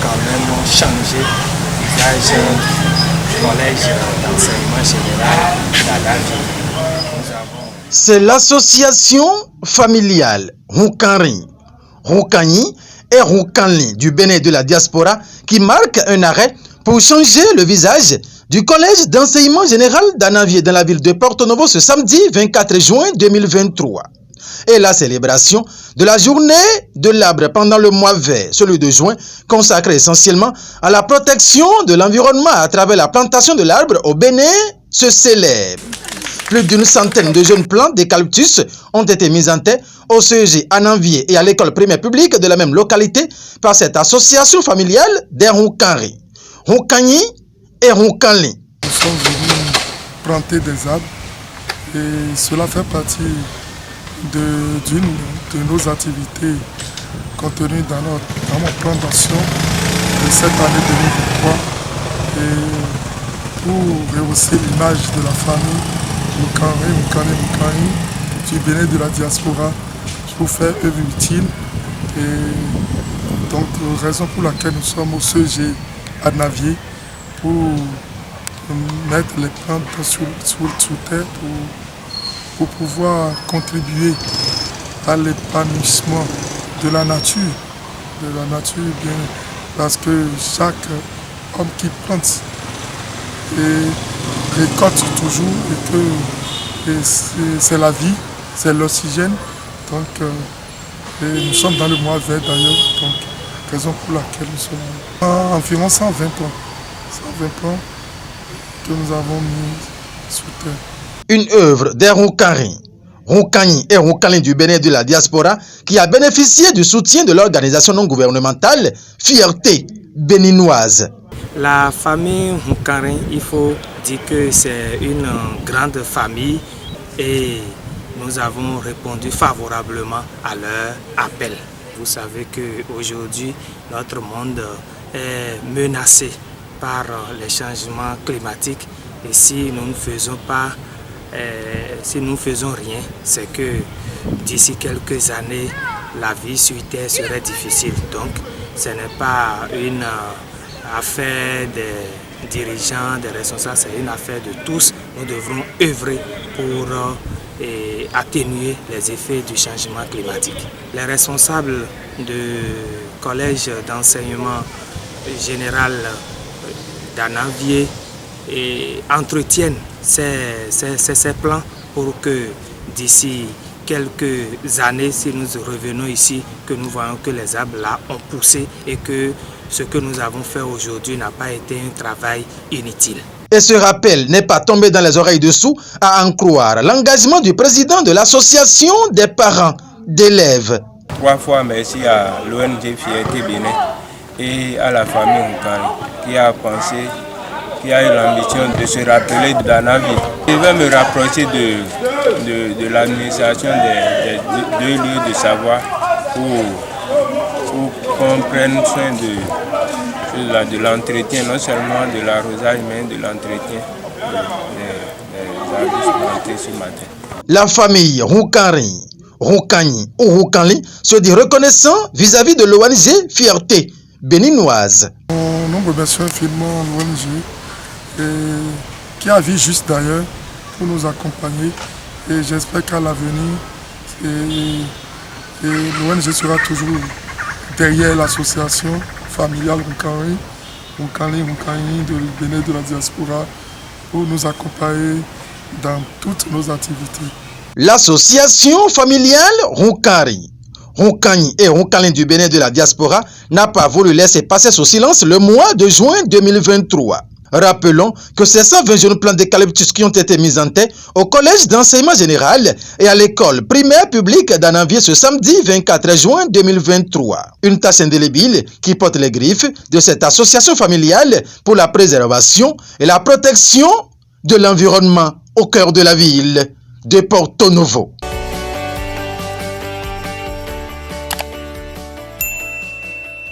quand même changer le visage du collège d'enseignement général d'Anavie. C'est l'association familiale Roukanri, Roukanyi et Roukanli du Bénin de la diaspora qui marque un arrêt pour changer le visage du collège d'enseignement général d'Anavie dans la ville de Porto Novo ce samedi 24 juin 2023. Et la célébration de la journée de l'arbre pendant le mois vert, celui de juin, consacré essentiellement à la protection de l'environnement à travers la plantation de l'arbre au Bénin, se célèbre. Plus d'une centaine de jeunes plants d'eucalyptus ont été mis en terre au CEG Ananvier et à l'école primaire publique de la même localité par cette association familiale des Roukanri, Roukanyi et Roukanli. Nous sommes venus planter des arbres et cela fait partie d'une de nos activités contenues dans mon plan d'action de cette année 2023 et pour rehausser l'image de la famille Roukanri du Bénin de la diaspora pour faire œuvre utile. Et donc, raison pour laquelle nous sommes au CEG Ananvier pour mettre les plantes sous terre pour pouvoir contribuer à l'épanouissement de la nature bien, parce que chaque homme qui plante et récolte toujours et que c'est la vie, c'est l'oxygène. Donc nous sommes dans le mois vert d'ailleurs, donc raison pour laquelle nous sommes environ 120 plants que nous avons mis sous terre. Une œuvre des Roukanri, Roukanyi et Roukanli du Bénin de la diaspora qui a bénéficié du soutien de l'organisation non gouvernementale Fierté béninoise. La famille Roukanri, il faut dire que c'est une grande famille et nous avons répondu favorablement à leur appel. Vous savez qu'aujourd'hui, notre monde est menacé par les changements climatiques et si nous ne faisons rien, c'est que d'ici quelques années, la vie sur Terre serait difficile. Donc, ce n'est pas une affaire des dirigeants, des responsables, c'est une affaire de tous. Nous devrons œuvrer pour atténuer les effets du changement climatique. Les responsables du collège d'enseignement général d'Ananvier entretiennent ces plans pour que d'ici quelques années, si nous revenons ici, que nous voyons que les arbres là ont poussé et que ce que nous avons fait aujourd'hui n'a pas été un travail inutile. Et ce rappel n'est pas tombé dans les oreilles dessous, à en croire l'engagement du président de l'association des parents d'élèves. 3 fois merci à l'ONG Fierté Bénin et à la famille Roukanri qui a pensé, qui a eu l'ambition de se rappeler d'Anavie. Je vais me rapprocher de l'administration des 2 lieux de savoir pour qu'on prenne soin de l'entretien, non seulement de l'arrosage, mais de l'entretien des arbres plantés ce matin. La famille Roukanri, Roukanyi ou Roukanli se dit reconnaissant vis-à-vis de l'ONG Fierté béninoise. Nous remercions infiniment l'ONG qui a vu juste d'ailleurs pour nous accompagner et j'espère qu'à l'avenir l'ONG sera toujours derrière l'association familiale Roukanri de Bénin de la diaspora pour nous accompagner dans toutes nos activités. L'association familiale Roukanri, Roukanyi et Roukanli du Bénin de la diaspora n'a pas voulu laisser passer sous silence le mois de juin 2023. Rappelons que ces 120 jeunes plants d'eucalyptus qui ont été mis en terre au collège d'enseignement général et à l'école primaire publique d'Ananvier ce samedi 24 juin 2023. Une tâche indélébile qui porte les griffes de cette association familiale pour la préservation et la protection de l'environnement au cœur de la ville de Porto Novo.